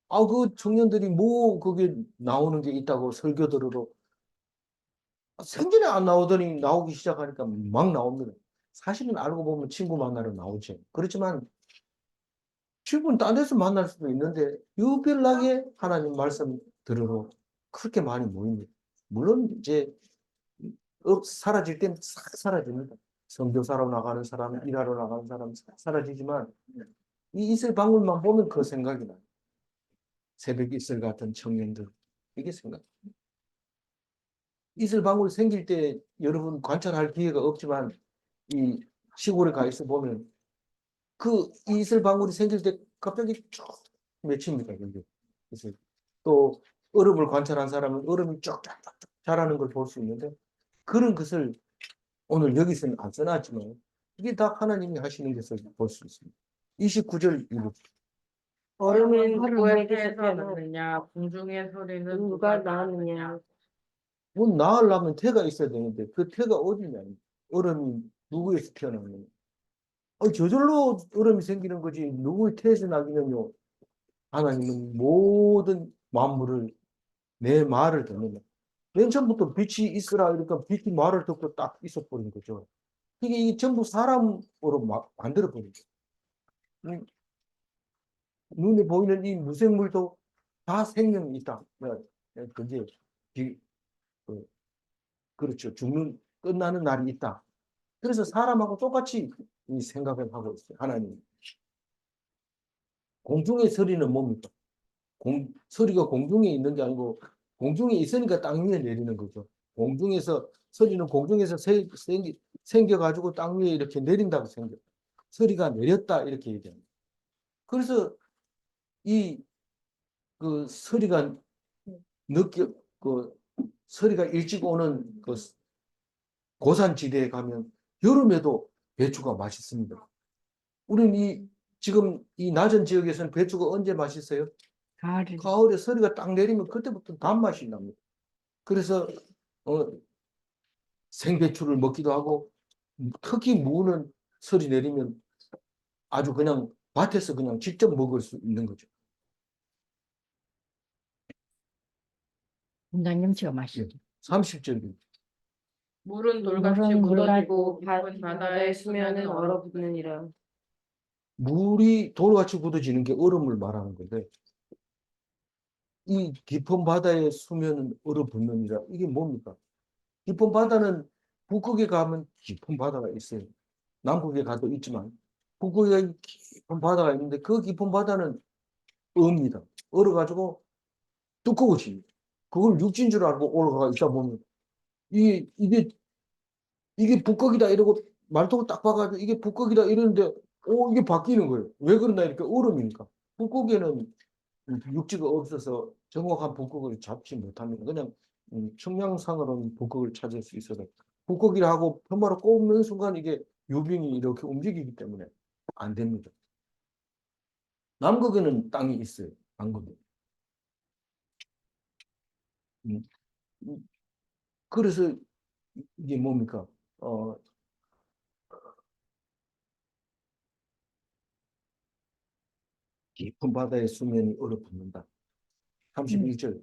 그 청년들이 뭐 거기에 나오는 게 있다고 설교 들으러 생전에 안 나오더니 나오기 시작하니까 막 나옵니다. 사실은 알고 보면 친구 만나러 나오죠. 그렇지만 친구는 딴 데서 만날 수도 있는데 유별나게 하나님 말씀 들으러 그렇게 많이 모입니다. 물론 이제 사라질 땐 싹 사라집니다. 선교사로 나가는 사람, 일하러 나가는 사람 싹 사라지지만 이 이슬 방울만 보면 그 생각이 나요. 새벽 이슬 같은 청년들. 이게 생각. 이슬 방울 생길 때 여러분 관찰할 기회가 없지만 이 시골에 가 있어 보면 그 이슬 방울이 생길 때 갑자기 쭉 맺힙니다. 근데 또 얼음을 관찰한 사람은 얼음이 쫙쫙쫙 자라는 걸 볼 수 있는데 그런 것을 오늘 여기서는 안 써놨지만 이게 다 하나님이 하시는 것을 볼 수 있습니다. 29절 이거 얼음은 누구에게서 무엇에서 태어나 났느냐 공중의 소리는 누가 낳았느냐. 뭐 낳으려면 태가 있어야 되는데 그 태가 어디냐? 얼음이 누구에서 태어났느냐? 저절로 얼음이 생기는 거지 누구의 태에서 나기는요. 하나님은 모든 만물을 내 말을 듣는다. 맨 처음부터 빛이 있으라 이러니까 빛이 말을 듣고 딱 있어버린 거죠. 이게 전부 사람으로 만들어버린 거예요. 눈에 보이는 이 무생물도 다 생명이 있다. 그게 그, 그렇죠. 끝나는 날이 있다. 그래서 사람하고 똑같이 이 생각을 하고 있어요. 하나님. 공중의 소리는 뭡니까? 소리가 공중에 있는 게 아니고 공중에 있으니까 땅 위에 내리는 거죠. 공중에서 소리는 공중에서 생겨가지고 땅 위에 이렇게 내린다고 생겨. 소리가 내렸다 이렇게 얘기합니다. 그래서 이 그 소리가 그 소리가 일찍 오는 그 고산지대에 가면 여름에도 배추가 맛있습니다. 우리는 지금 이 낮은 지역에서는 배추가 언제 맛있어요? 가을에 가을에 서리가 딱 내리면 그때부터 단맛이 납니다. 그래서 생배추를 먹기도 하고 특히 무는 서리 내리면 아주 그냥 밭에서 그냥 직접 먹을 수 있는 거죠. 분당김치가 맛있죠. 30절입니다. 물은 돌같이 물은 묻어지고 바다의 깊은 바다의 수면은 수면은 얼어붙느니라. 물이 돌같이 굳어지는 게 얼음을 말하는 건데 이 깊은 바다의 수면은 얼어붙느니라. 이게 뭡니까? 깊은 바다는 북극에 가면 깊은 바다가 있어요. 남극에 가도 있지만 북극에 깊은 바다가 있는데 그 깊은 바다는 얼입니다. 얼어가지고 두꺼워집니다. 그걸 육지인 줄 알고 올라가 있다 보면 이게 북극이다 이러고 말통을 딱 봐가지고 이게 북극이다 이러는데 이게 바뀌는 거예요. 왜 그러나 이렇게 얼음이니까. 북극에는 육지가 없어서 정확한 북극을 잡지 못합니다. 그냥 측량상으로는 북극을 찾을 수 있어도 북극이라 하고 편마로 꼽는 순간 이게 유빙이 이렇게 움직이기 때문에 안 됩니다. 남극에는 땅이 있어요. 남극에. 음, 음, 그래서 이게 뭡니까? 깊은 바다의 수면이 얼어붙는다. 31절.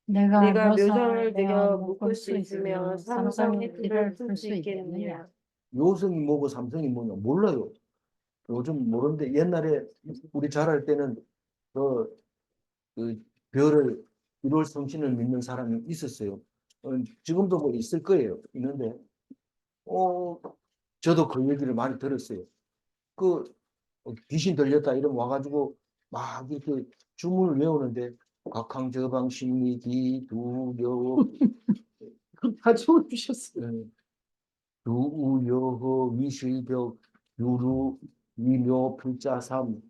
내가 네가 묘상을 묘상을 내어 내어 묶을 묶을 수 수 있으며 있으면 삼성의 삼성의 띠를 띠를 풀 풀 수 수 있겠느냐. 있겠느냐. 요성이 뭐고 삼성이 뭐냐 몰라요. 요즘 모르는데 옛날에 우리 자랄 때는 그 별을 1월 성신을 믿는 사람이 있었어요. 지금도 뭐 있을 거예요. 있는데 저도 그 얘기를 많이 들었어요. 그 귀신 들렸다 이러면 와가지고 막 이렇게 주문을 외우는데 각항저방 심리기 두려 다 적어주셨어요. 두우여허 위실벽 유루 위묘 불자삼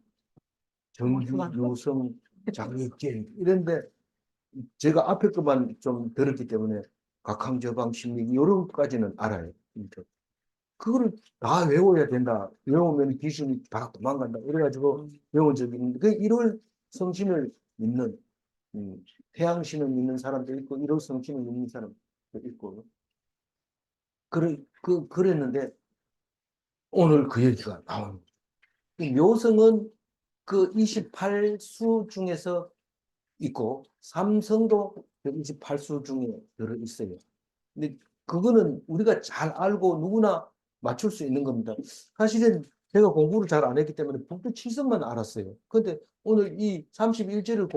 정기유성 장익진 이런데 제가 앞에 것만 좀 들었기 때문에 각항저방 심리기 이런 것까지는 알아요. 그거를 다 외워야 된다. 외우면 귀신이 다 도망간다. 이래가지고 외운 적이 있는데, 그 1월 성신을 믿는, 태양신을 믿는 사람도 있고, 1월 성신을 믿는 사람도 있고, 그랬는데, 오늘 그 얘기가 나옵니다. 이 묘성은 그 28수 중에서 있고, 삼성도 그 28수 중에 들어 있어요. 근데 그거는 우리가 잘 알고 누구나 맞출 수 있는 겁니다. 사실은 제가 공부를 잘 안 했기 때문에 북두 칠성만 알았어요. 근데 오늘 이 31제를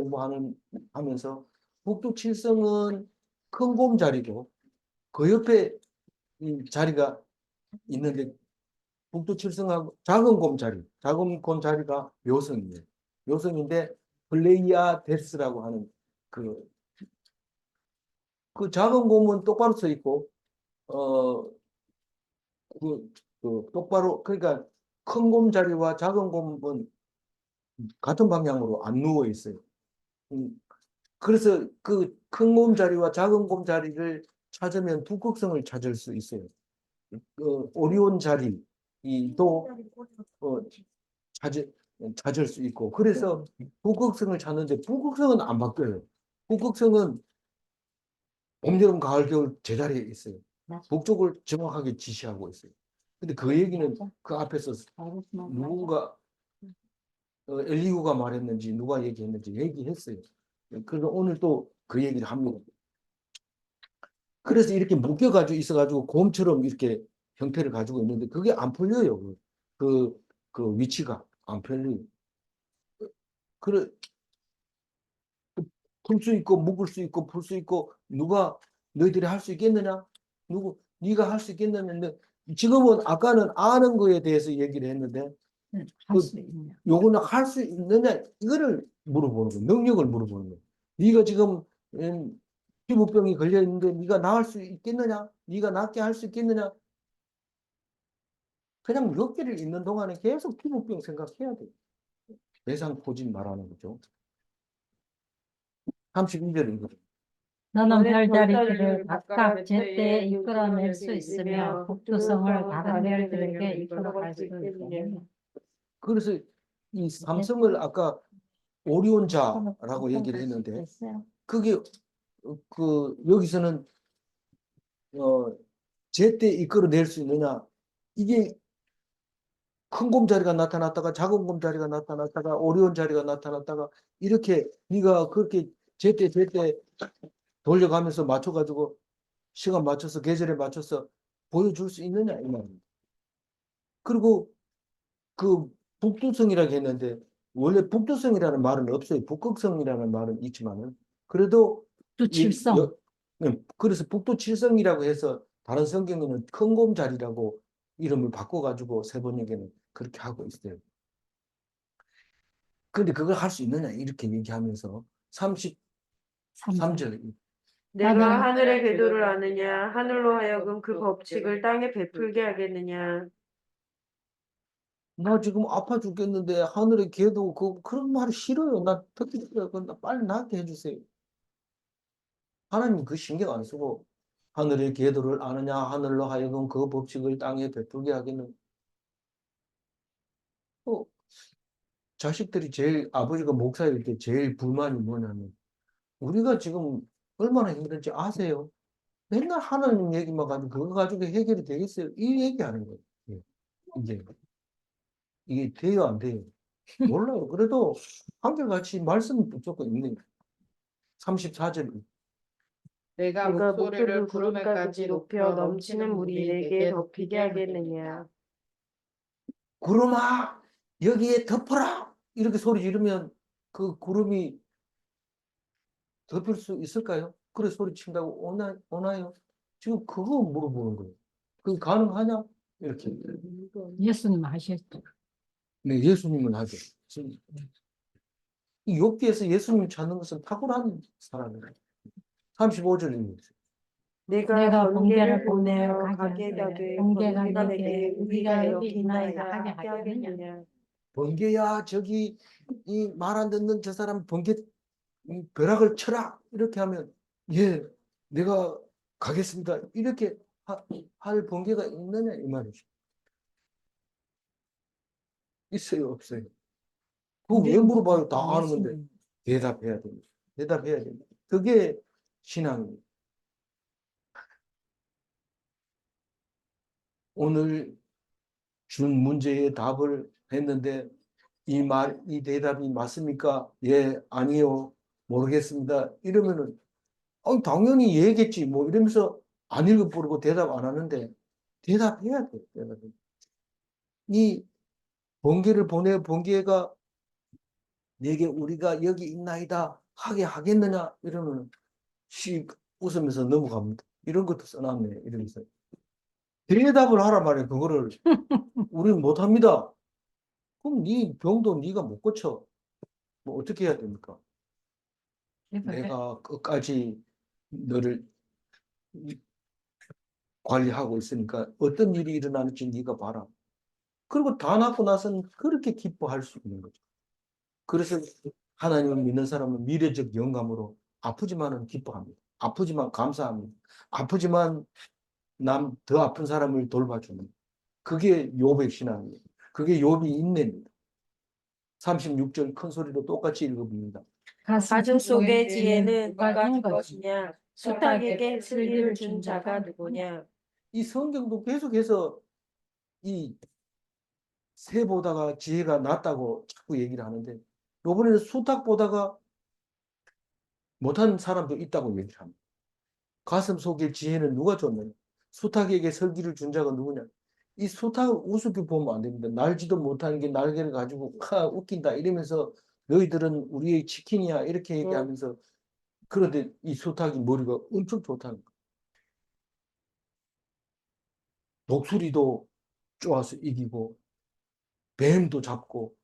하면서 북두 칠성은 큰 곰 자리고 그 옆에 이 자리가 있는데 북두 칠성하고 작은 곰 자리가 묘성이에요. 묘성인데 플레이아데스라고 하는 그, 그 작은 곰은 똑바로 서 있고 어, 똑바로, 그러니까 큰 곰 자리와 작은 곰은 같은 방향으로 안 누워 있어요. 그래서 그 큰 곰 자리와 작은 곰 자리를 찾으면 북극성을 찾을 수 있어요. 오리온 자리도 찾을, 찾을 수 있고, 그래서 북극성을 찾는데 북극성은 안 바뀌어요. 북극성은 봄, 여름, 가을, 겨울 제자리에 있어요. 북쪽을 정확하게 지시하고 있어요. 근데 그 얘기는 그 앞에서 누군가 엘리후가 말했는지 누가 얘기했는지 얘기했어요. 그래서 오늘 또 그 얘기를 합니다. 그래서 이렇게 묶여가지고 있어가지고 곰처럼 이렇게 형태를 가지고 있는데 그게 안 풀려요. 그 위치가 안 풀려요. 그래, 풀 수 있고 묶을 수 있고 풀 수 있고 누가 너희들이 할 수 있겠느냐? 네가 할 수 있겠느냐? 근데 지금은 아까는 아는 거에 대해서 얘기를 했는데 할 수 있냐. 요거는 할 수 있느냐 이거를 물어보는 거예요. 능력을 물어보는 거예요. 네가 지금 피부병이 걸려 있는데 네가 나을 수 있겠느냐? 네가 낫게 할 수 있겠느냐? 그냥 몇 개를 있는 동안에 계속 피부병 생각해야 돼. 대상포진 말하는 거죠. 32절입니다. 너는 너는 별자리들을 각각 제때에 이끌어낼 수 있으며 북두성을 다른 별들에게 이끌어갈 수 있느냐. 그래서 이 삼성을 아까 오리온자라고 얘기를 했는데 그게 여기서는 제때 이끌어낼 수 있느냐? 이게 큰 곰자리가 나타났다가 작은 곰자리가 나타났다가 오리온 자리가 나타났다가 이렇게 네가 그렇게 제때 돌려가면서 맞춰가지고 시간 맞춰서 계절에 맞춰서 보여줄 수 있느냐 이 말입니다. 그리고 그 북두성이라고 했는데 원래 북두성이라는 말은 없어요. 북극성이라는 말은 있지만은 그래도 또 칠성. 그래서 북두칠성이라고 해서 다른 성경에는 큰 곰 자리라고 이름을 바꿔가지고 세번역에는 그렇게 하고 있어요. 근데 그걸 할 수 있느냐 이렇게 얘기하면서 33절 내가 하늘의 궤도를 아느냐? 하늘로 하여금 그 법칙을 땅에 베풀게 하겠느냐? 나 지금 아파 죽겠는데 하늘의 궤도 그런 말 싫어요. 나 듣기 싫어요. 나 빨리 낫게 해주세요. 하나님 그 신경 안 쓰고 하늘의 궤도를 아느냐 하늘로 하여금 그 법칙을 땅에 베풀게 하기는 자식들이 제일 아버지가 목사일 때 제일 불만이 뭐냐면 우리가 지금 얼마나 힘든지 아세요? 맨날 하나님 얘기만 가지고 그거 가지고 해결이 되겠어요? 이 얘기하는 거예요. 예. 이제 이게 돼요 안 돼요? 몰라요. 그래도 한결같이 말씀은 무조건 있는 거예요. 34절 내가 내가 목소리를 목소리를 구름까지 높여 넘치는 물이 내게 덮이게 하겠느냐? 구름아 여기에 덮어라 이렇게 소리 지르면 그 구름이 덮일 수 있을까요? 그래 소리 친다고 오나요? 지금 그거 물어보는 거예요. 그게 가능하냐? 이렇게. 예수님 하셨죠. 네, 예수님은 하죠. 지금 이 욥기에서 예수님 찾는 것은 탁월한 사람이에요. 35절입니다. 내가 번개를 보내어 가게 가게 하되 하되 번개가 번개가 내게 내게 우리가 여기 여기 있나이다 있나이다 하게 하게 하겠느냐. 하겠느냐? 번개야 저기 이 말 안 듣는 저 사람 번개 벼락을 쳐라 이렇게 하면 예 내가 가겠습니다 이렇게 할 번개가 있느냐 이 말이죠. 있어요, 없어요? 그거 왜 물어봐요? 다 아는 건데. 예수님. 대답해야 됩니다. 대답해야 됩니다. 그게 신앙입니다. 오늘 준 문제의 답을 했는데 이 대답이 맞습니까? 예, 아니요, 모르겠습니다. 이러면은 당연히 얘겠지 뭐 이러면서 안 읽어보고 대답 안 하는데 대답해야 돼. 대답해. 이 번개를 보내 번개가 내게 우리가 여기 있나이다 하게 하겠느냐 이러면 씩 웃으면서 넘어갑니다. 이런 것도 써놨네 이러면서 대답을 하란 말이에요. 그거를 우리는 못합니다. 그럼 네 병도 네가 못 고쳐. 뭐 어떻게 해야 됩니까? 내가 끝까지 너를 관리하고 있으니까 어떤 일이 일어나는지 네가 봐라. 그리고 다 낳고 나서는 그렇게 기뻐할 수 있는 거죠. 그래서 하나님을 믿는 사람은 미래적 영감으로 아프지만은 기뻐합니다. 아프지만 감사합니다. 아프지만 더 아픈 사람을 돌봐줍니다. 그게 욥의 신앙이에요. 그게 욥이 인내입니다. 36절 큰 소리로 똑같이 읽어봅니다. 가슴 속의 지혜는 누가 준 준 것이. 것이냐? 수탉에게 슬기를 준 자가 누구냐? 이 성경도 계속해서 이 새보다가 지혜가 낫다고 자꾸 얘기를 하는데 이번에는 수탉보다가 못한 사람도 있다고 얘기를 합니다. 가슴 속의 지혜는 누가 줬느냐? 수탉에게 설기를 준 자가 누구냐? 이 수탉을 우습게 보면 안 됩니다. 날지도 못하는 게 날개를 가지고 웃긴다 이러면서 너희들은 우리의 치킨이야 이렇게 얘기하면서 그런데 이 수탉이 머리가 엄청 좋다는 거예요. 독수리도 쪼아서 이기고 뱀도 잡고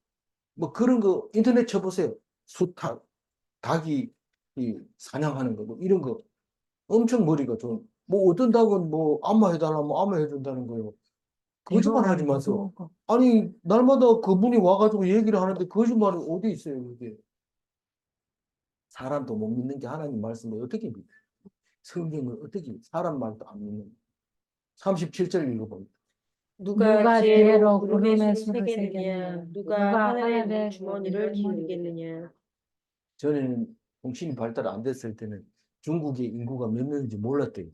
뭐 그런 거 인터넷 쳐보세요. 수탉, 닭이 사냥하는 거, 뭐 이런 거 엄청 머리가 좋은. 뭐 어떤 닭은 뭐 안마해달라면 안마해준다는 거예요. 거짓말 하지 마세요. 아니 날마다 그분이 와가지고 얘기를 하는데 거짓말이 어디 있어요, 그게? 사람도 못 믿는 게 하나님 말씀을 어떻게 믿어? 성경을 어떻게 믿어? 사람 말도 안 믿는. 37절 읽어봅니다. 누가 지혜로 구름의 구름의 수를 수를 세겠느냐? 세겠느냐? 누가 하늘의 하늘의 주머니를 기울이겠느냐? 전에는 통신이 발달 안 됐을 때는 중국의 인구가 몇 명인지 몰랐대요.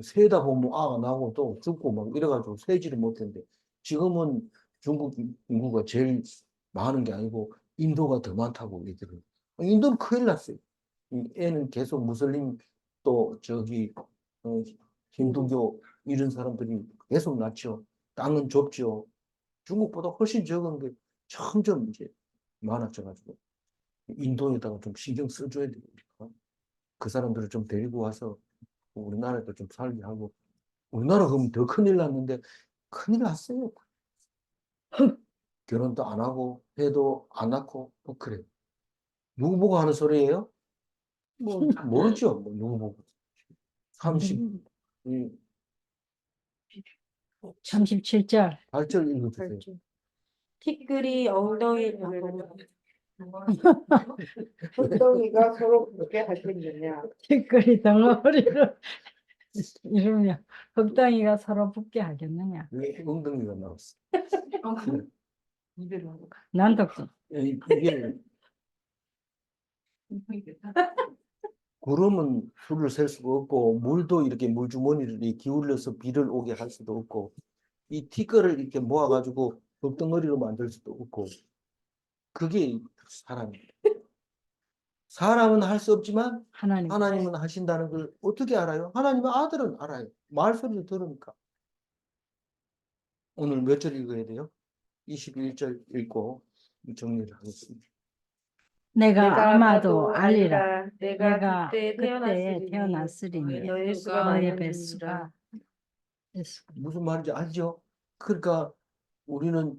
세다 보면 아가 나고 또 죽고 막 이래가지고 세지를 못했는데 지금은 중국 인구가 제일 많은 게 아니고 인도가 더 많다고 얘기를. 인도는 큰일 났어요. 이 애는 계속 무슬림 또 저기 어, 힌두교 이런 사람들이 계속 낳죠. 땅은 좁죠. 중국보다 훨씬 적은 게 점점 이제 많아져가지고 인도에다가 좀 신경 써줘야 돼요. 우리가. 그 사람들을 좀 데리고 와서 우리나라에도 좀 살게 하고 우리나라 그러면 더 큰일 났는데 큰일 났어요. 결혼도 안 하고 해도 안 낳고 뭐 그래. 누구 보고 하는 소리예요? 뭐 모르죠. 뭐 누구 보고. 30 이 37절. 8절 읽어주세요. 티끌이 엉덩이 엉덩이가 서로 붙게 하겠느냐? 티끌이 덩어리를 이루며 흙덩이가 서로 붙게 하겠느냐? 왜 엉덩이가 나왔어? 난독도. 이게 구름은 술을 셀 수가 없고 물도 이렇게 물주머니를 이렇게 기울여서 비를 오게 할 수도 없고 이 티끌을 이렇게 모아가지고 흙덩어리로 만들 수도 없고 그게 사람입니다. 사람은 할 수 없지만 하나님은 하신다는 걸 어떻게 알아요? 하나님의 아들은 알아요. 말소리를 들으니까. 오늘 몇 절 읽어야 돼요? 21절 읽고 정리를 하겠습니다. 내가 아마도 알리라. 내가 그때 그때에 태어났으리니 태어났으리니 너의 수가 너의 많이 뱃수가 무슨 말인지 알죠? 그러니까 우리는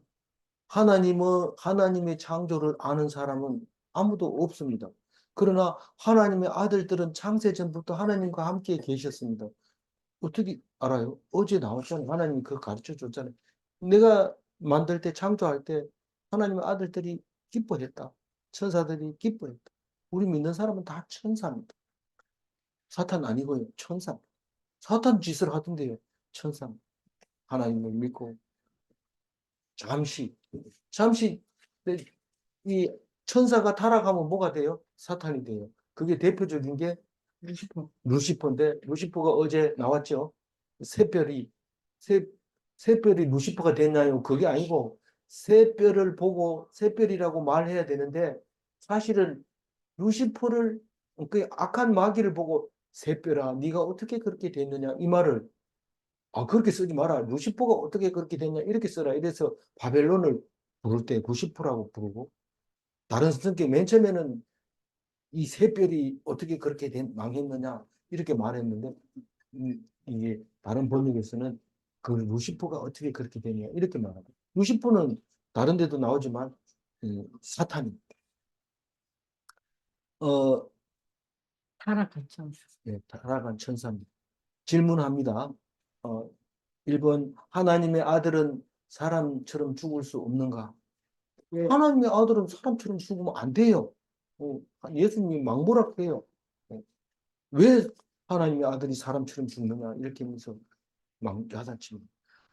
하나님의 창조를 아는 사람은 아무도 없습니다. 그러나 하나님의 아들들은 창세 전부터 하나님과 함께 계셨습니다. 어떻게 알아요? 어제 나왔잖아요. 하나님이 그거 가르쳐 줬잖아요. 내가 만들 때, 창조할 때 하나님의 아들들이 기뻐했다. 천사들이 기뻐했다. 우리 믿는 사람은 다 천사입니다. 사탄 아니고요. 천사. 사탄 짓을 하던데요. 천사. 하나님을 믿고 잠시 잠시 이 천사가 타락하면 뭐가 돼요? 사탄이 돼요. 그게 대표적인 게 루시퍼인데 루시퍼가 어제 나왔죠. 새별이 새 새별이 루시퍼가 됐나요? 그게 아니고 새별을 보고 새별이라고 말해야 되는데 사실은 루시퍼를 그 악한 마귀를 보고 새별아 네가 어떻게 그렇게 됐느냐 이 말을 그렇게 쓰지 마라. 루시퍼가 어떻게 그렇게 됐냐 이렇게 써라. 이래서 바벨론을 부를 때 루시퍼라고 부르고 다른 성경 맨 처음에는 이 새별이 어떻게 그렇게 망했느냐 이렇게 말했는데 이게 다른 번역에서는 그 루시퍼가 어떻게 그렇게 되냐 이렇게 말합니다. 루시퍼는 다른 데도 나오지만 사탄입니다. 타락했죠. 타락한 천사입니다. 질문합니다. 1번 하나님의 아들은 사람처럼 죽을 수 없는가? 예. 하나님의 아들은 사람처럼 죽으면 안 돼요. 예수님이 망보락해요. 왜 하나님의 아들이 사람처럼 죽느냐 이렇게 하면서 야단칩니다.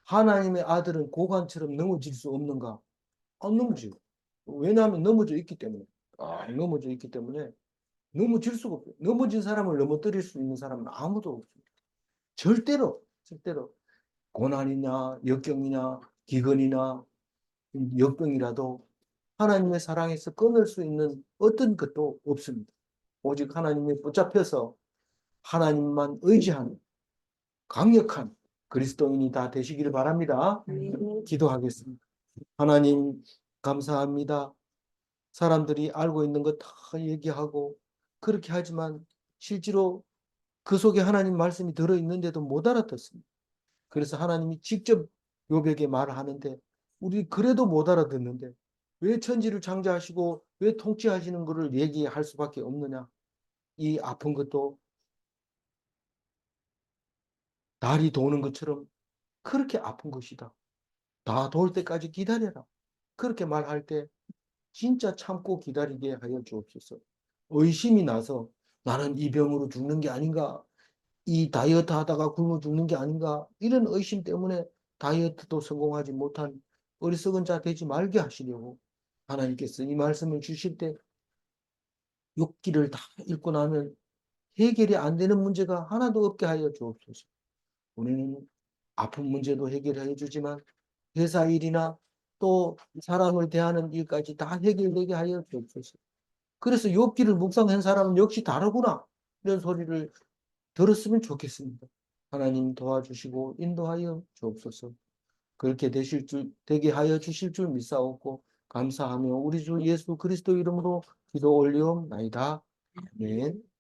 하나님의 아들은 고관처럼 넘어질 수 없는가? 안 넘어져요. 왜냐하면 넘어져 있기 때문에. 넘어져 있기 때문에 넘어질 수가 없어요. 넘어진 사람을 넘어뜨릴 수 있는 사람은 아무도 없습니다. 절대로 고난이냐 역경이냐 기근이나 역병이라도 하나님의 사랑에서 끊을 수 있는 어떤 것도 없습니다. 오직 하나님이 붙잡혀서 하나님만 의지하는 강력한 그리스도인이 다 되시기를 바랍니다. 기도하겠습니다. 하나님 감사합니다. 사람들이 알고 있는 거 다 얘기하고 그렇게 하지만 실제로 그 속에 하나님 말씀이 들어있는데도 못 알아듣습니다. 그래서 하나님이 직접 욥에게 말을 하는데 우리 그래도 못 알아듣는데 왜 천지를 창조하시고 왜 통치하시는 것을 얘기할 수밖에 없느냐. 이 아픈 것도 달이 도는 것처럼 그렇게 아픈 것이다. 다 돌 때까지 기다려라. 그렇게 말할 때 진짜 참고 기다리게 하여 주옵소서. 의심이 나서 나는 이 병으로 죽는 게 아닌가? 이 다이어트 하다가 굶어 죽는 게 아닌가? 이런 의심 때문에 다이어트도 성공하지 못한 어리석은 자 되지 말게 하시려고 하나님께서 이 말씀을 주실 때 욥기를 다 읽고 나면 해결이 안 되는 문제가 하나도 없게 하여 주옵소서. 우리는 아픈 문제도 해결해 주지만 회사 일이나 또 사람을 대하는 일까지 다 해결되게 하여 주옵소서. 그래서 욥기를 묵상한 사람은 역시 다르구나 이런 소리를 들었으면 좋겠습니다. 하나님 도와주시고 인도하여 주옵소서. 그렇게 되게 하여 주실 줄 믿사옵고 감사하며 우리 주 예수 그리스도 이름으로 기도 올리옵나이다. 아멘.